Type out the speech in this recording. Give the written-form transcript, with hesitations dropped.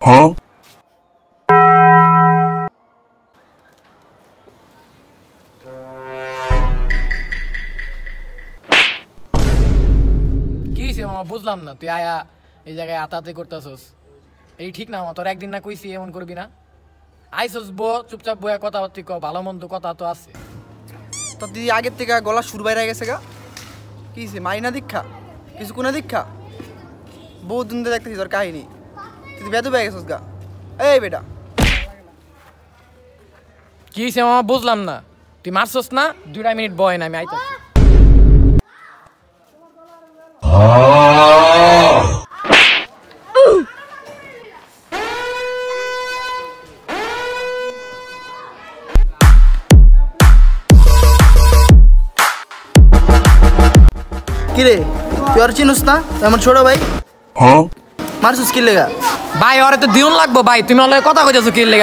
কি মামা বুঝলাম না, তুই আয়া এই জায়গায় আতাতে করতেছস, এই ঠিক না? তোর একদিন না কইছি এমন করবি না। আইসস চুপচাপ বইয়া কথা ক, ভালো মন্দ কথা তো আছে। তো দিদি আগের থেকে গলা সুর বাইরে গেছে গা, কি মাইনা দীক্ষা কিছু কোনা দীক্ষা বহুত দিন ধরে দেখতেছি তোর কাহিনী, তুই বেদু পেয়ে গেছিস গা। এই বেটা কি মামা বুঝলাম না, তুই মারছস না? 2 মিনিট বয় না, আমি আইতাছি। কিরে তুই আর চিনুস না আমার ছোট ভাই? মারছুস কি লেগা? ভাই ওরে তো দিউন লাগবো ভাই, তুমি অলরেডি কথা কইতেছো কি লেগে?